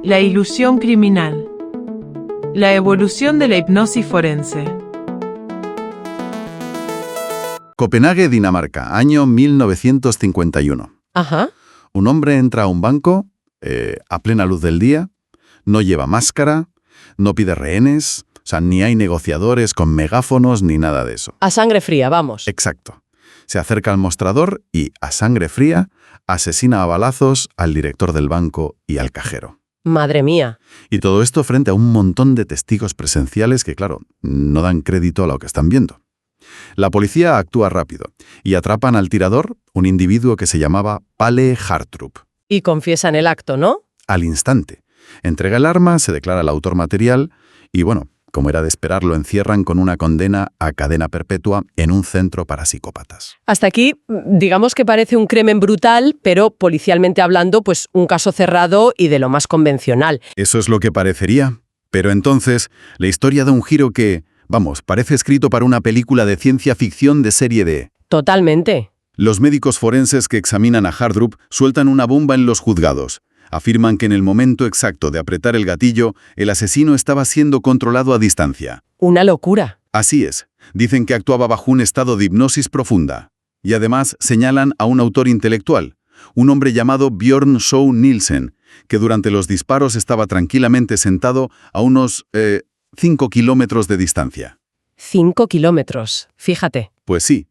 La ilusión criminal. La evolución de la hipnosis forense. Copenhague, Dinamarca, año 1951. Ajá. Un hombre entra a un banco a plena luz del día, no lleva máscara, no pide rehenes, o sea, ni hay negociadores con megáfonos ni nada de eso. A sangre fría, vamos. Exacto. Se acerca al mostrador y, a sangre fría, asesina a balazos al director del banco y al cajero. Madre mía. Y todo esto frente a un montón de testigos presenciales que, claro, no dan crédito a lo que están viendo. La policía actúa rápido y atrapan al tirador, un individuo que se llamaba Palle Hartrup. Y confiesan el acto, ¿no? Al instante. Entrega el arma, se declara el autor material y, bueno, como era de esperar, lo encierran con una condena a cadena perpetua en un centro para psicópatas. Hasta aquí, digamos que parece un crimen brutal, pero policialmente hablando, pues un caso cerrado y de lo más convencional. Eso es lo que parecería. Pero entonces, la historia da un giro que, vamos, parece escrito para una película de ciencia ficción de serie D. Totalmente. Los médicos forenses que examinan a Hartrup sueltan una bomba en los juzgados. Afirman que en el momento exacto de apretar el gatillo, el asesino estaba siendo controlado a distancia. Una locura. Así es. Dicen que actuaba bajo un estado de hipnosis profunda. Y además señalan a un autor intelectual, un hombre llamado Bjørn Schou Nielsen, que durante los disparos estaba tranquilamente sentado a unos 5 kilómetros de distancia. 5 kilómetros, fíjate. Pues sí.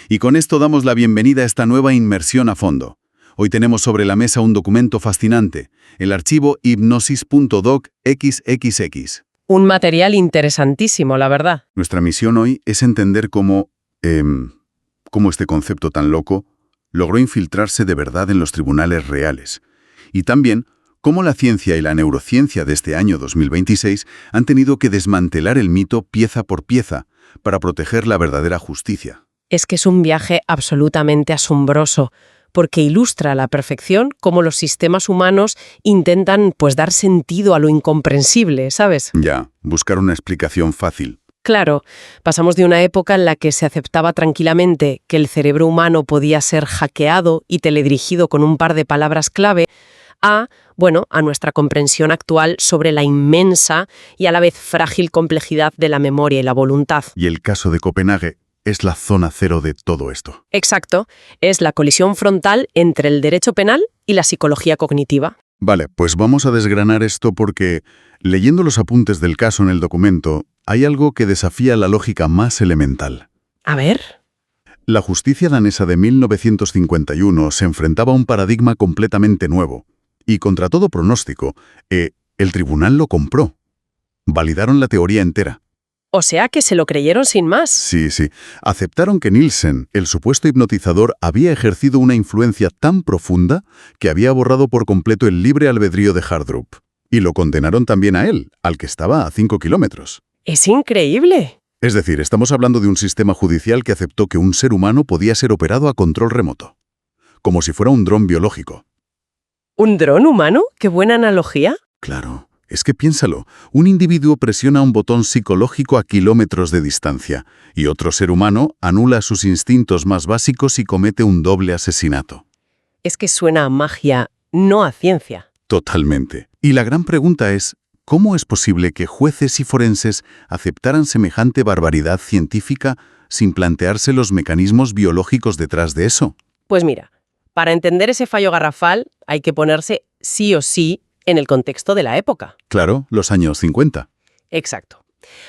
Y con esto damos la bienvenida a esta nueva inmersión a fondo. Hoy tenemos sobre la mesa un documento fascinante, el archivo hipnosis.doc.xxx. Un material interesantísimo, la verdad. Nuestra misión hoy es entender cómo este concepto tan loco logró infiltrarse de verdad en los tribunales reales. Y también cómo la ciencia y la neurociencia de este año 2026 han tenido que desmantelar el mito pieza por pieza para proteger la verdadera justicia. Es que es un viaje absolutamente asombroso, porque ilustra a la perfección cómo los sistemas humanos intentan, pues, dar sentido a lo incomprensible, ¿sabes? Ya, buscar una explicación fácil. Claro, pasamos de una época en la que se aceptaba tranquilamente que el cerebro humano podía ser hackeado y teledirigido con un par de palabras clave, a nuestra comprensión actual sobre la inmensa y a la vez frágil complejidad de la memoria y la voluntad. Y el caso de Copenhague es la zona cero de todo esto. Exacto, es la colisión frontal entre el derecho penal y la psicología cognitiva. Vale, pues vamos a desgranar esto porque, leyendo los apuntes del caso en el documento, hay algo que desafía la lógica más elemental. A ver. La justicia danesa de 1951 se enfrentaba a un paradigma completamente nuevo. Y contra todo pronóstico, el tribunal lo compró. Validaron la teoría entera. O sea que se lo creyeron sin más. Sí. Aceptaron que Nielsen, el supuesto hipnotizador, había ejercido una influencia tan profunda que había borrado por completo el libre albedrío de Hartrup. Y lo condenaron también a él, al que estaba a 5 kilómetros. Es increíble. Es decir, estamos hablando de un sistema judicial que aceptó que un ser humano podía ser operado a control remoto. Como si fuera un dron biológico. ¿Un dron humano? ¡Qué buena analogía! Claro. Es que piénsalo, un individuo presiona un botón psicológico a kilómetros de distancia y otro ser humano anula sus instintos más básicos y comete un doble asesinato. Es que suena a magia, no a ciencia. Totalmente. Y la gran pregunta es, ¿cómo es posible que jueces y forenses aceptaran semejante barbaridad científica sin plantearse los mecanismos biológicos detrás de eso? Pues mira, para entender ese fallo garrafal hay que ponerse sí o sí en el contexto de la época. Claro, los años 50. Exacto.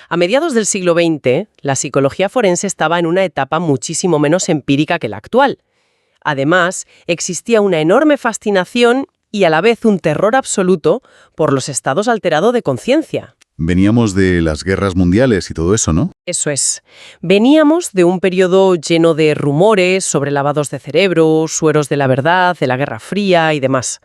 A mediados del siglo XX, la psicología forense estaba en una etapa muchísimo menos empírica que la actual. Además, existía una enorme fascinación y a la vez un terror absoluto por los estados alterados de conciencia. Veníamos de las guerras mundiales y todo eso, ¿no? Eso es. Veníamos de un periodo lleno de rumores sobre lavados de cerebro, sueros de la verdad, de la Guerra Fría y demás.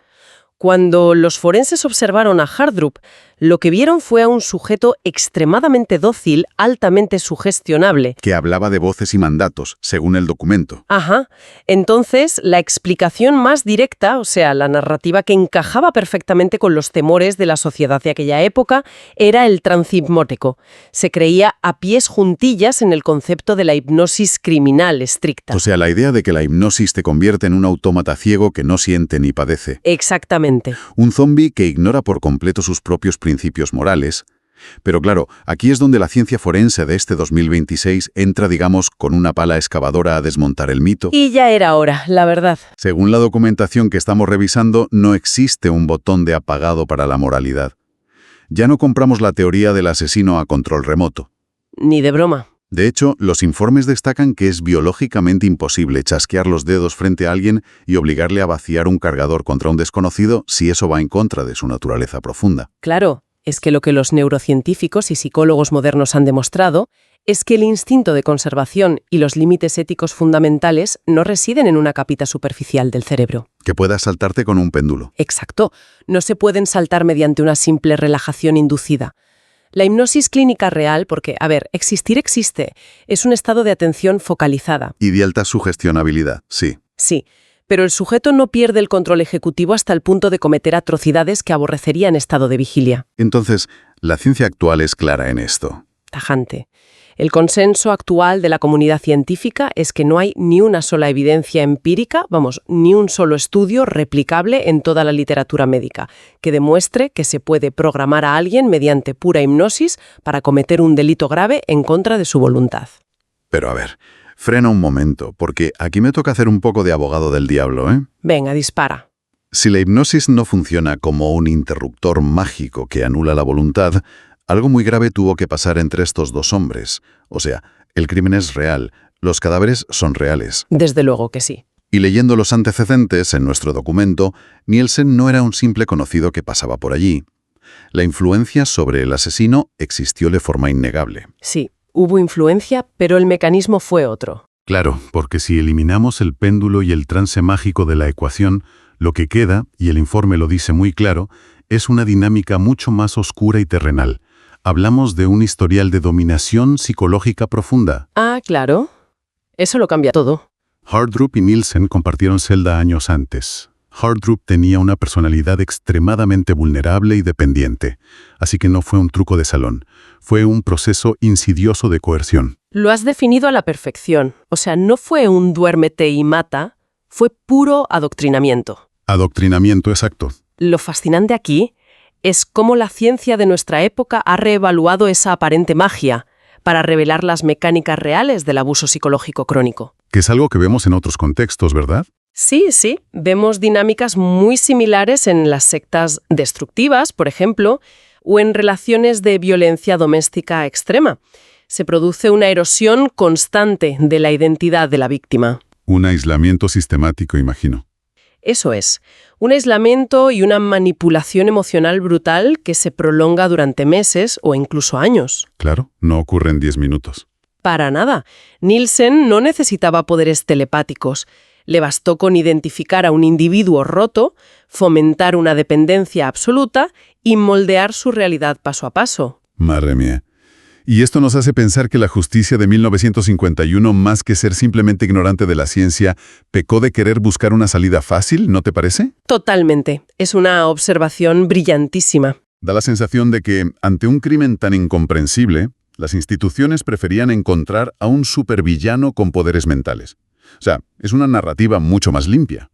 Cuando los forenses observaron a Hartrup, Lo que vieron fue a un sujeto extremadamente dócil, altamente sugestionable. Que hablaba de voces y mandatos, según el documento. Ajá. Entonces, la explicación más directa, o sea, la narrativa que encajaba perfectamente con los temores de la sociedad de aquella época, era el trance hipnótico. Se creía a pies juntillas en el concepto de la hipnosis criminal estricta. O sea, la idea de que la hipnosis te convierte en un autómata ciego que no siente ni padece. Exactamente. Un zombi que ignora por completo sus propios principios morales. Pero claro, aquí es donde la ciencia forense de este 2026 entra, digamos, con una pala excavadora a desmontar el mito. Y ya era hora, la verdad. Según la documentación que estamos revisando, no existe un botón de apagado para la moralidad. Ya no compramos la teoría del asesino a control remoto. Ni de broma. De hecho, los informes destacan que es biológicamente imposible chasquear los dedos frente a alguien y obligarle a vaciar un cargador contra un desconocido si eso va en contra de su naturaleza profunda. Claro, es que lo que los neurocientíficos y psicólogos modernos han demostrado es que el instinto de conservación y los límites éticos fundamentales no residen en una capita superficial del cerebro. Que puedas saltarte con un péndulo. Exacto. No se pueden saltar mediante una simple relajación inducida. La hipnosis clínica real, porque, existir existe, es un estado de atención focalizada. Y de alta sugestionabilidad, sí. Sí, pero el sujeto no pierde el control ejecutivo hasta el punto de cometer atrocidades que aborrecería en estado de vigilia. Entonces, la ciencia actual es clara en esto. Tajante. El consenso actual de la comunidad científica es que no hay ni una sola evidencia empírica, ni un solo estudio replicable en toda la literatura médica, que demuestre que se puede programar a alguien mediante pura hipnosis para cometer un delito grave en contra de su voluntad. Pero a ver, frena un momento, porque aquí me toca hacer un poco de abogado del diablo, ¿eh? Venga, dispara. Si la hipnosis no funciona como un interruptor mágico que anula la voluntad, algo muy grave tuvo que pasar entre estos dos hombres. O sea, el crimen es real, los cadáveres son reales. Desde luego que sí. Y leyendo los antecedentes en nuestro documento, Nielsen no era un simple conocido que pasaba por allí. La influencia sobre el asesino existió de forma innegable. Sí, hubo influencia, pero el mecanismo fue otro. Claro, porque si eliminamos el péndulo y el trance mágico de la ecuación, lo que queda, y el informe lo dice muy claro, es una dinámica mucho más oscura y terrenal. Hablamos de un historial de dominación psicológica profunda. Ah, claro. Eso lo cambia todo. Hardrup y Nielsen compartieron celda años antes. Hardrup tenía una personalidad extremadamente vulnerable y dependiente, así que no fue un truco de salón. Fue un proceso insidioso de coerción. Lo has definido a la perfección. O sea, no fue un duérmete y mata, fue puro adoctrinamiento. Adoctrinamiento exacto. Lo fascinante aquí es cómo la ciencia de nuestra época ha reevaluado esa aparente magia para revelar las mecánicas reales del abuso psicológico crónico. Que es algo que vemos en otros contextos, ¿verdad? Sí. Vemos dinámicas muy similares en las sectas destructivas, por ejemplo, o en relaciones de violencia doméstica extrema. Se produce una erosión constante de la identidad de la víctima. Un aislamiento sistemático, imagino. Eso es, un aislamiento y una manipulación emocional brutal que se prolonga durante meses o incluso años. Claro, no ocurre en 10 minutos. Para nada. Nielsen no necesitaba poderes telepáticos. Le bastó con identificar a un individuo roto, fomentar una dependencia absoluta y moldear su realidad paso a paso. Madre mía. Y esto nos hace pensar que la justicia de 1951, más que ser simplemente ignorante de la ciencia, pecó de querer buscar una salida fácil, ¿no te parece? Totalmente. Es una observación brillantísima. Da la sensación de que, ante un crimen tan incomprensible, las instituciones preferían encontrar a un supervillano con poderes mentales. O sea, es una narrativa mucho más limpia.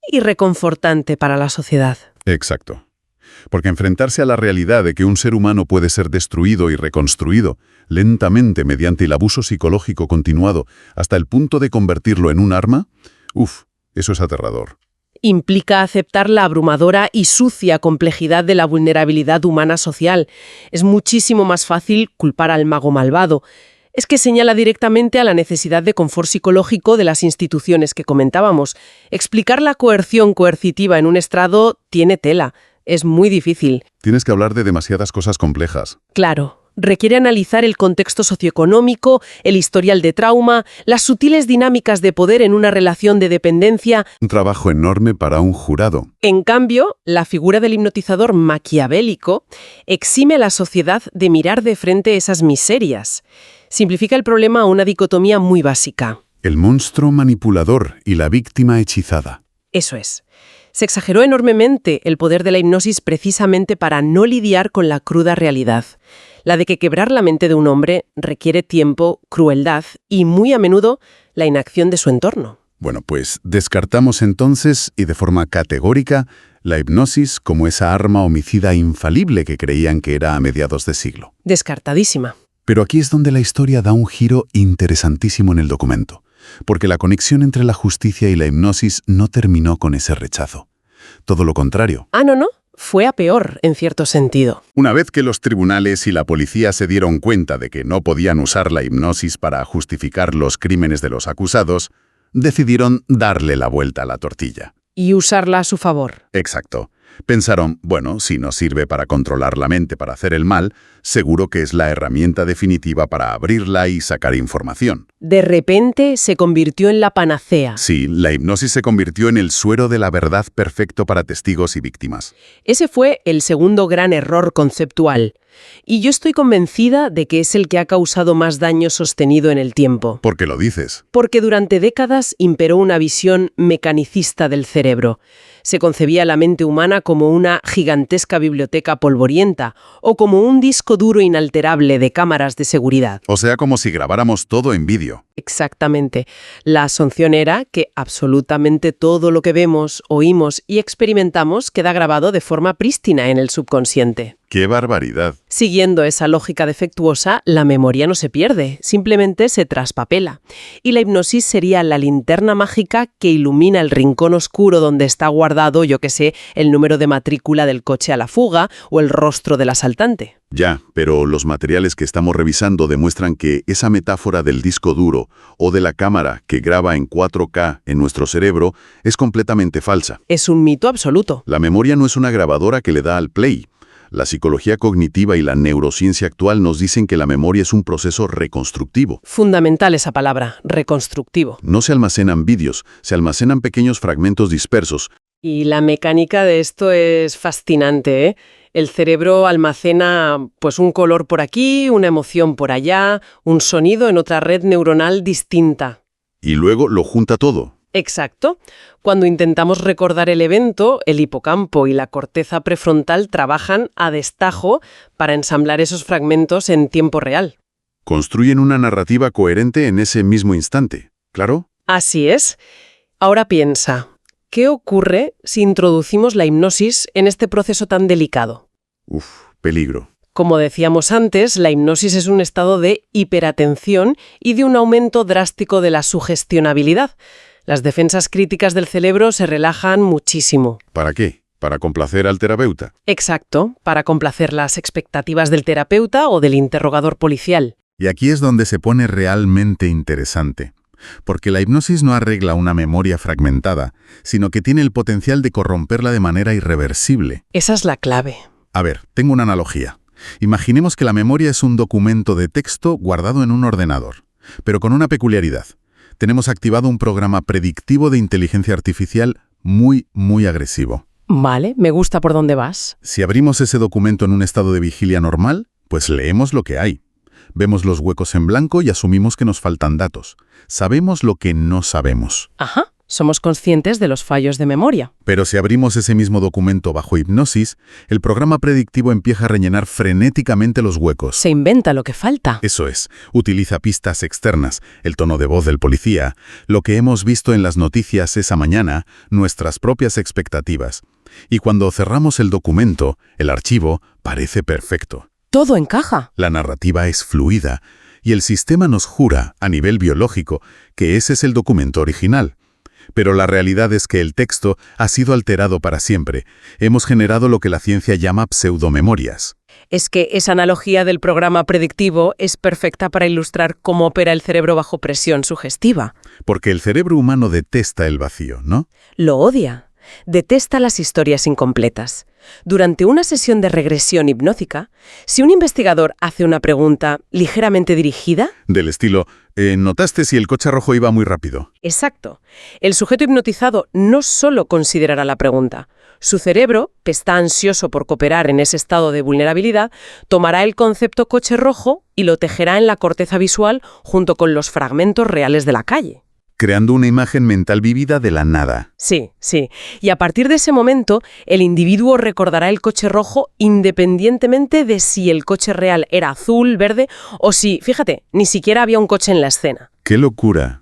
Y reconfortante para la sociedad. Exacto. Porque enfrentarse a la realidad de que un ser humano puede ser destruido y reconstruido lentamente mediante el abuso psicológico continuado hasta el punto de convertirlo en un arma, eso es aterrador. Implica aceptar la abrumadora y sucia complejidad de la vulnerabilidad humana social. Es muchísimo más fácil culpar al mago malvado. Es que señala directamente a la necesidad de confort psicológico de las instituciones que comentábamos. Explicar la coerción coercitiva en un estrado tiene tela. Es muy difícil. Tienes que hablar de demasiadas cosas complejas. Claro, Requiere analizar el contexto socioeconómico, el historial de trauma, las sutiles dinámicas de poder en una relación de dependencia. Un trabajo enorme para un jurado. En cambio, la figura del hipnotizador maquiavélico exime a la sociedad de mirar de frente esas miserias. Simplifica el problema a una dicotomía muy básica. El monstruo manipulador y la víctima hechizada. Eso es. Se exageró enormemente el poder de la hipnosis precisamente para no lidiar con la cruda realidad, la de que quebrar la mente de un hombre requiere tiempo, crueldad y, muy a menudo, la inacción de su entorno. Bueno, pues descartamos entonces, y de forma categórica, la hipnosis como esa arma homicida infalible que creían que era a mediados de siglo. Descartadísima. Pero aquí es donde la historia da un giro interesantísimo en el documento, porque la conexión entre la justicia y la hipnosis no terminó con ese rechazo. Todo lo contrario. Ah, no. Fue a peor, en cierto sentido. Una vez que los tribunales y la policía se dieron cuenta de que no podían usar la hipnosis para justificar los crímenes de los acusados, decidieron darle la vuelta a la tortilla. Y usarla a su favor. Exacto. Pensaron, bueno, si no sirve para controlar la mente para hacer el mal, seguro que es la herramienta definitiva para abrirla y sacar información. De repente se convirtió en la panacea. Sí, la hipnosis se convirtió en el suero de la verdad perfecto para testigos y víctimas. Ese fue el segundo gran error conceptual. Y yo estoy convencida de que es el que ha causado más daño sostenido en el tiempo. ¿Por qué lo dices? Porque durante décadas imperó una visión mecanicista del cerebro. Se concebía la mente humana como una gigantesca biblioteca polvorienta o como un disco duro inalterable de cámaras de seguridad. O sea, como si grabáramos todo en vídeo. Exactamente. La asunción era que absolutamente todo lo que vemos, oímos y experimentamos queda grabado de forma prístina en el subconsciente. ¡Qué barbaridad! Siguiendo esa lógica defectuosa, la memoria no se pierde, simplemente se traspapela. Y la hipnosis sería la linterna mágica que ilumina el rincón oscuro donde está guardado, yo que sé, el número de matrícula del coche a la fuga o el rostro del asaltante. Ya, pero los materiales que estamos revisando demuestran que esa metáfora del disco duro o de la cámara que graba en 4K en nuestro cerebro es completamente falsa. Es un mito absoluto. La memoria no es una grabadora que le da al play. La psicología cognitiva y la neurociencia actual nos dicen que la memoria es un proceso reconstructivo. Fundamental esa palabra, reconstructivo. No se almacenan vídeos, se almacenan pequeños fragmentos dispersos. Y la mecánica de esto es fascinante, ¿eh? El cerebro almacena pues un color por aquí, una emoción por allá, un sonido en otra red neuronal distinta. Y luego lo junta todo. Exacto. Cuando intentamos recordar el evento, el hipocampo y la corteza prefrontal trabajan a destajo para ensamblar esos fragmentos en tiempo real. Construyen una narrativa coherente en ese mismo instante, ¿claro? Así es. Ahora piensa, ¿qué ocurre si introducimos la hipnosis en este proceso tan delicado? Peligro. Como decíamos antes, la hipnosis es un estado de hiperatención y de un aumento drástico de la sugestionabilidad. Las defensas críticas del cerebro se relajan muchísimo. ¿Para qué? ¿Para complacer al terapeuta? Exacto, para complacer las expectativas del terapeuta o del interrogador policial. Y aquí es donde se pone realmente interesante. Porque la hipnosis no arregla una memoria fragmentada, sino que tiene el potencial de corromperla de manera irreversible. Esa es la clave. A ver, tengo una analogía. Imaginemos que la memoria es un documento de texto guardado en un ordenador, pero con una peculiaridad. Tenemos activado un programa predictivo de inteligencia artificial muy agresivo. Vale, me gusta por dónde vas. Si abrimos ese documento en un estado de vigilia normal, pues leemos lo que hay. Vemos los huecos en blanco y asumimos que nos faltan datos. Sabemos lo que no sabemos. Ajá, somos conscientes de los fallos de memoria. Pero si abrimos ese mismo documento bajo hipnosis, el programa predictivo empieza a rellenar frenéticamente los huecos. Se inventa lo que falta. Eso es, utiliza pistas externas, el tono de voz del policía, lo que hemos visto en las noticias esa mañana, nuestras propias expectativas. Y cuando cerramos el documento, el archivo parece perfecto. Todo encaja. La narrativa es fluida y el sistema nos jura, a nivel biológico, que ese es el documento original. Pero la realidad es que el texto ha sido alterado para siempre. Hemos generado lo que la ciencia llama pseudomemorias. Es que esa analogía del programa predictivo es perfecta para ilustrar cómo opera el cerebro bajo presión sugestiva. Porque el cerebro humano detesta el vacío, ¿no? Lo odia. detesta las historias incompletas. Durante una sesión de regresión hipnótica, si un investigador hace una pregunta ligeramente dirigida... Del estilo, ¿notaste si el coche rojo iba muy rápido? Exacto. El sujeto hipnotizado no solo considerará la pregunta. Su cerebro, que está ansioso por cooperar en ese estado de vulnerabilidad, tomará el concepto coche rojo y lo tejerá en la corteza visual junto con los fragmentos reales de la calle. Creando una imagen mental vívida de la nada. Sí, sí. Y a partir de ese momento, el individuo recordará el coche rojo independientemente de si el coche real era azul, verde o si, fíjate, ni siquiera había un coche en la escena. ¡Qué locura!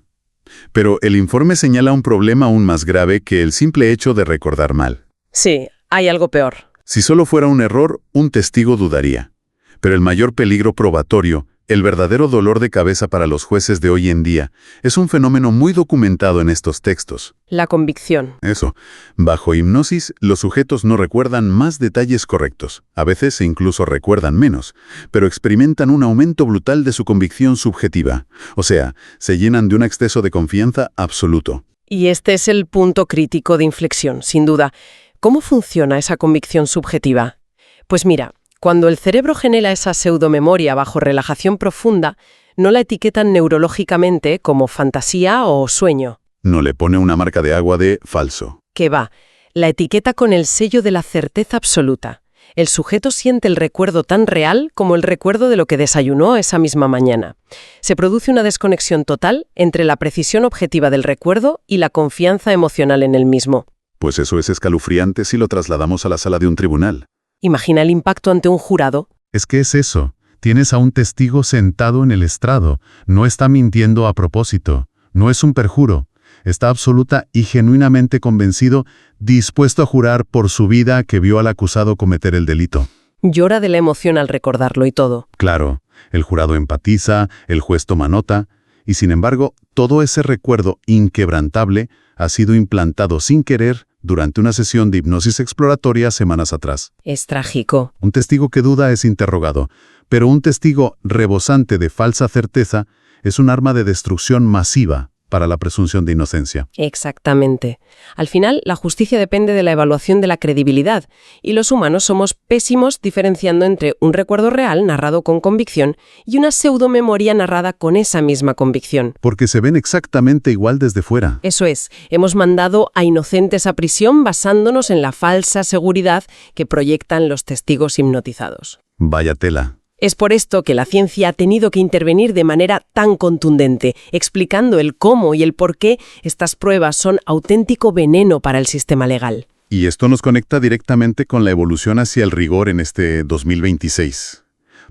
Pero el informe señala un problema aún más grave que el simple hecho de recordar mal. Sí, hay algo peor. Si solo fuera un error, un testigo dudaría. Pero el mayor peligro probatorio, el verdadero dolor de cabeza para los jueces de hoy en día, es un fenómeno muy documentado en estos textos. La convicción. Eso. Bajo hipnosis, los sujetos no recuerdan más detalles correctos. A veces incluso recuerdan menos, pero experimentan un aumento brutal de su convicción subjetiva. O sea, se llenan de un exceso de confianza absoluto. Y este es el punto crítico de inflexión, sin duda. ¿Cómo funciona esa convicción subjetiva? Pues mira, cuando el cerebro genera esa pseudomemoria bajo relajación profunda, no la etiquetan neurológicamente como fantasía o sueño. No le pone una marca de agua de falso. Que va, la etiqueta con el sello de la certeza absoluta. El sujeto siente el recuerdo tan real como el recuerdo de lo que desayunó esa misma mañana. Se produce una desconexión total entre la precisión objetiva del recuerdo y la confianza emocional en el mismo. Pues eso es escalofriante si lo trasladamos a la sala de un tribunal. Imagina el impacto ante un jurado. Es que es eso. Tienes a un testigo sentado en el estrado. No está mintiendo a propósito. No es un perjuro. Está absoluta y genuinamente convencido, dispuesto a jurar por su vida que vio al acusado cometer el delito. Llora de la emoción al recordarlo y todo. Claro, el jurado empatiza, el juez toma nota, y sin embargo, todo ese recuerdo inquebrantable ha sido implantado sin querer durante una sesión de hipnosis exploratoria semanas atrás. Es trágico. Un testigo que duda es interrogado, pero un testigo rebosante de falsa certeza es un arma de destrucción masiva para la presunción de inocencia. Exactamente. Al final, la justicia depende de la evaluación de la credibilidad, y los humanos somos pésimos diferenciando entre un recuerdo real narrado con convicción y una pseudomemoria narrada con esa misma convicción. Porque se ven exactamente igual desde fuera. Eso es, hemos mandado a inocentes a prisión basándonos en la falsa seguridad que proyectan los testigos hipnotizados. Vaya tela. Es por esto que la ciencia ha tenido que intervenir de manera tan contundente, explicando el cómo y el por qué estas pruebas son auténtico veneno para el sistema legal. Y esto nos conecta directamente con la evolución hacia el rigor en este 2026.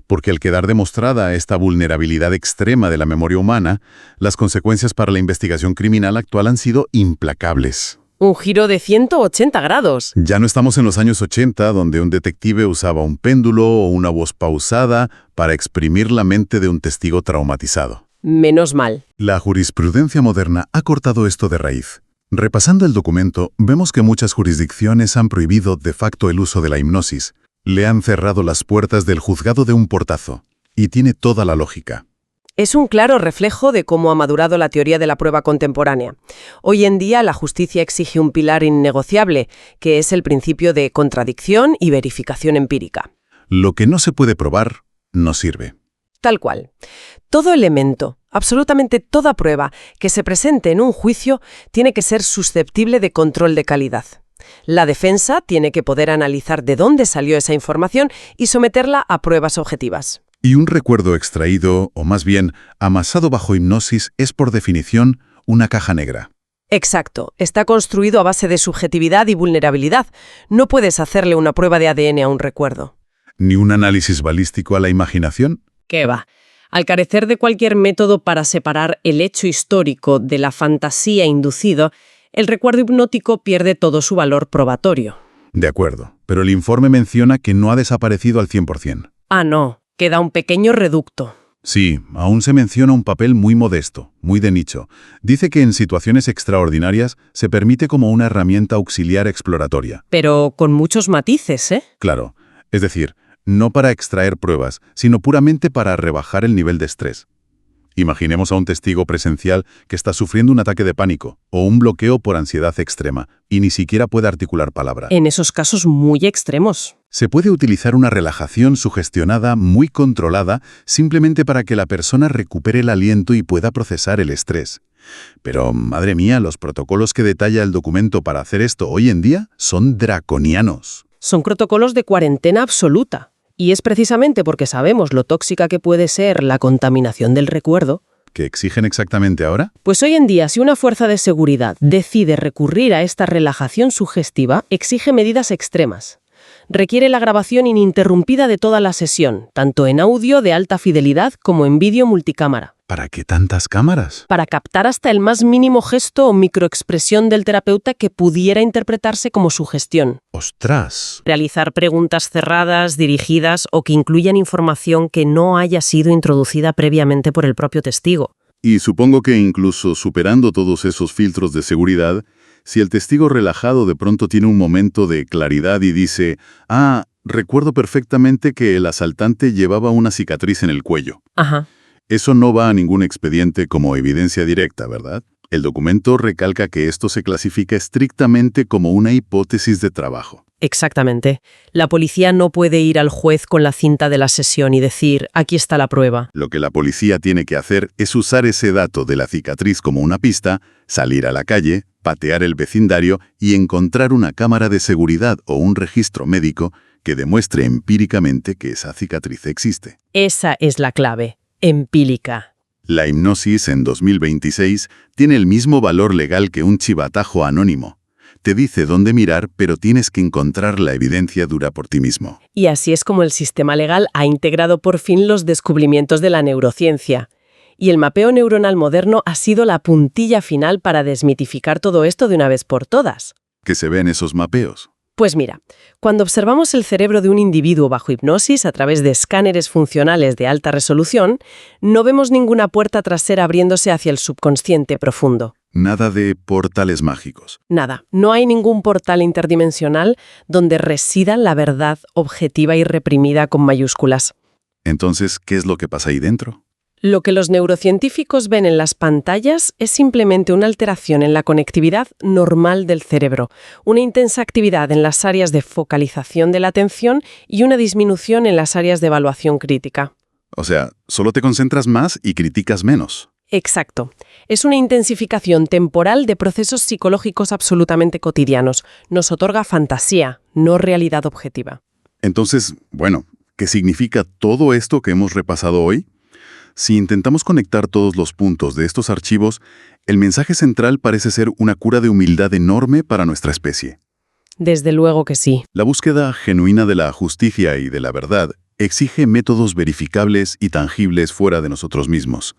Porque al quedar demostrada esta vulnerabilidad extrema de la memoria humana, las consecuencias para la investigación criminal actual han sido implacables. Un giro de 180 grados. Ya no estamos en los años 80, donde un detective usaba un péndulo o una voz pausada para exprimir la mente de un testigo traumatizado. Menos mal. La jurisprudencia moderna ha cortado esto de raíz. Repasando el documento, vemos que muchas jurisdicciones han prohibido de facto el uso de la hipnosis. Le han cerrado las puertas del juzgado de un portazo. Y tiene toda la lógica. Es un claro reflejo de cómo ha madurado la teoría de la prueba contemporánea. Hoy en día la justicia exige un pilar innegociable, que es el principio de contradicción y verificación empírica. Lo que no se puede probar, no sirve. Tal cual. Todo elemento, absolutamente toda prueba que se presente en un juicio tiene que ser susceptible de control de calidad. La defensa tiene que poder analizar de dónde salió esa información y someterla a pruebas objetivas. Y un recuerdo extraído, o más bien, amasado bajo hipnosis, es por definición una caja negra. Exacto. Está construido a base de subjetividad y vulnerabilidad. No puedes hacerle una prueba de ADN a un recuerdo. ¿Ni un análisis balístico a la imaginación? ¿Qué va? Al carecer de cualquier método para separar el hecho histórico de la fantasía inducida, el recuerdo hipnótico pierde todo su valor probatorio. De acuerdo, pero el informe menciona que no ha desaparecido al 100%. Ah, no. Queda un pequeño reducto. Sí, aún se menciona un papel muy modesto, muy de nicho. Dice que en situaciones extraordinarias se permite como una herramienta auxiliar exploratoria. Pero con muchos matices, ¿eh? Claro, es decir, no para extraer pruebas, sino puramente para rebajar el nivel de estrés. Imaginemos a un testigo presencial que está sufriendo un ataque de pánico o un bloqueo por ansiedad extrema y ni siquiera puede articular palabra. En esos casos muy extremos. Se puede utilizar una relajación sugestionada muy controlada simplemente para que la persona recupere el aliento y pueda procesar el estrés. Pero, madre mía, los protocolos que detalla el documento para hacer esto hoy en día son draconianos. Son protocolos de cuarentena absoluta. Y es precisamente porque sabemos lo tóxica que puede ser la contaminación del recuerdo. ¿Qué exigen exactamente ahora? Pues hoy en día, si una fuerza de seguridad decide recurrir a esta relajación sugestiva, exige medidas extremas. Requiere la grabación ininterrumpida de toda la sesión, tanto en audio de alta fidelidad como en vídeo multicámara. ¿Para qué tantas cámaras? Para captar hasta el más mínimo gesto o microexpresión del terapeuta que pudiera interpretarse como sugestión. ¡Ostras! Realizar preguntas cerradas, dirigidas o que incluyan información que no haya sido introducida previamente por el propio testigo. Y supongo que incluso superando todos esos filtros de seguridad, si el testigo relajado de pronto tiene un momento de claridad y dice, recuerdo perfectamente que el asaltante llevaba una cicatriz en el cuello. Ajá. Eso no va a ningún expediente como evidencia directa, ¿verdad? El documento recalca que esto se clasifica estrictamente como una hipótesis de trabajo. Exactamente. La policía no puede ir al juez con la cinta de la sesión y decir, aquí está la prueba. Lo que la policía tiene que hacer es usar ese dato de la cicatriz como una pista, salir a la calle, patear el vecindario y encontrar una cámara de seguridad o un registro médico que demuestre empíricamente que esa cicatriz existe. Esa es la clave. Empírica. La hipnosis en 2026 tiene el mismo valor legal que un chivatajo anónimo. Te dice dónde mirar, pero tienes que encontrar la evidencia dura por ti mismo. Y así es como el sistema legal ha integrado por fin los descubrimientos de la neurociencia. Y el mapeo neuronal moderno ha sido la puntilla final para desmitificar todo esto de una vez por todas. ¿Qué se ve en esos mapeos? Pues mira, cuando observamos el cerebro de un individuo bajo hipnosis a través de escáneres funcionales de alta resolución, no vemos ninguna puerta trasera abriéndose hacia el subconsciente profundo. Nada de portales mágicos. Nada, no hay ningún portal interdimensional donde resida la verdad objetiva y reprimida con mayúsculas. Entonces, ¿qué es lo que pasa ahí dentro? Lo que los neurocientíficos ven en las pantallas es simplemente una alteración en la conectividad normal del cerebro, una intensa actividad en las áreas de focalización de la atención y una disminución en las áreas de evaluación crítica. O sea, solo te concentras más y criticas menos. Exacto. Es una intensificación temporal de procesos psicológicos absolutamente cotidianos. Nos otorga fantasía, no realidad objetiva. Entonces, bueno, ¿qué significa todo esto que hemos repasado hoy? Si intentamos conectar todos los puntos de estos archivos, el mensaje central parece ser una cura de humildad enorme para nuestra especie. Desde luego que sí. La búsqueda genuina de la justicia y de la verdad exige métodos verificables y tangibles fuera de nosotros mismos.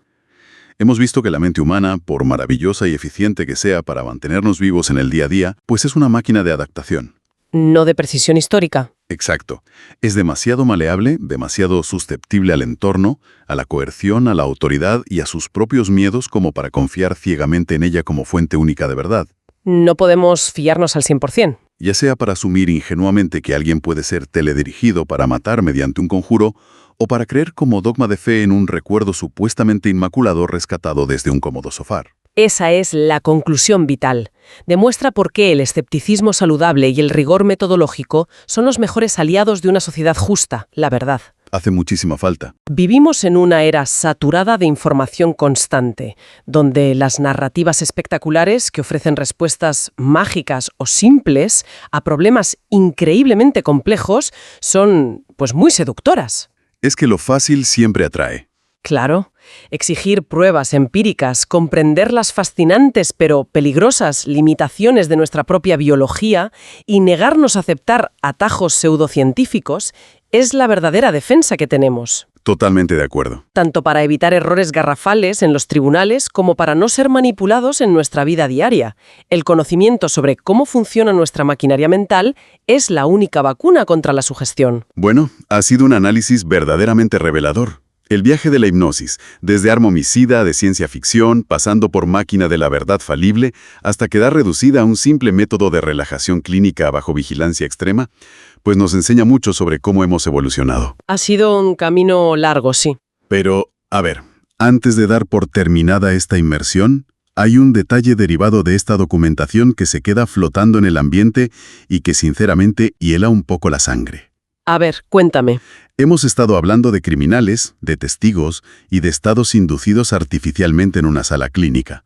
Hemos visto que la mente humana, por maravillosa y eficiente que sea para mantenernos vivos en el día a día, pues es una máquina de adaptación. No de precisión histórica. Exacto. Es demasiado maleable, demasiado susceptible al entorno, a la coerción, a la autoridad y a sus propios miedos como para confiar ciegamente en ella como fuente única de verdad. No podemos fiarnos al 100%. Ya sea para asumir ingenuamente que alguien puede ser teledirigido para matar mediante un conjuro, o para creer como dogma de fe en un recuerdo supuestamente inmaculado rescatado desde un cómodo sofá. Esa es la conclusión vital. Demuestra por qué el escepticismo saludable y el rigor metodológico son los mejores aliados de una sociedad justa, la verdad. Hace muchísima falta. Vivimos en una era saturada de información constante, donde las narrativas espectaculares que ofrecen respuestas mágicas o simples a problemas increíblemente complejos son, pues, muy seductoras. Es que lo fácil siempre atrae. Claro, exigir pruebas empíricas, comprender las fascinantes pero peligrosas limitaciones de nuestra propia biología y negarnos a aceptar atajos pseudocientíficos es la verdadera defensa que tenemos. Totalmente de acuerdo. Tanto para evitar errores garrafales en los tribunales como para no ser manipulados en nuestra vida diaria. El conocimiento sobre cómo funciona nuestra maquinaria mental es la única vacuna contra la sugestión. Bueno, ha sido un análisis verdaderamente revelador. El viaje de la hipnosis, desde arma homicida de ciencia ficción, pasando por máquina de la verdad falible, hasta quedar reducida a un simple método de relajación clínica bajo vigilancia extrema, pues nos enseña mucho sobre cómo hemos evolucionado. Ha sido un camino largo, sí. Pero, a ver, Antes de dar por terminada esta inmersión, hay un detalle derivado de esta documentación que se queda flotando en el ambiente y que sinceramente hiela un poco la sangre. A ver, cuéntame. Hemos estado hablando de criminales, de testigos y de estados inducidos artificialmente en una sala clínica.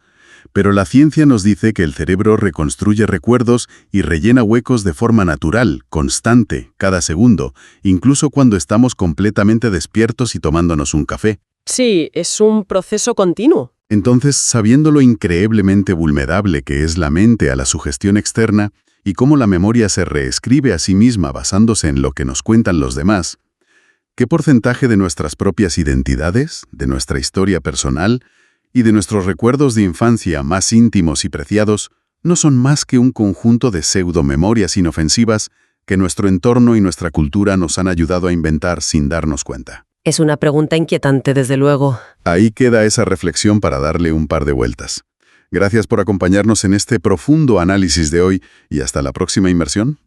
Pero la ciencia nos dice que el cerebro reconstruye recuerdos y rellena huecos de forma natural, constante, cada segundo, incluso cuando estamos completamente despiertos y tomándonos un café. Sí, es un proceso continuo. Entonces, sabiendo lo increíblemente vulnerable que es la mente a la sugestión externa y cómo la memoria se reescribe a sí misma basándose en lo que nos cuentan los demás, ¿qué porcentaje de nuestras propias identidades, de nuestra historia personal y de nuestros recuerdos de infancia más íntimos y preciados no son más que un conjunto de pseudomemorias inofensivas que nuestro entorno y nuestra cultura nos han ayudado a inventar sin darnos cuenta? Es una pregunta inquietante, desde luego. Ahí queda esa reflexión para darle un par de vueltas. Gracias por acompañarnos en este profundo análisis de hoy y hasta la próxima inmersión.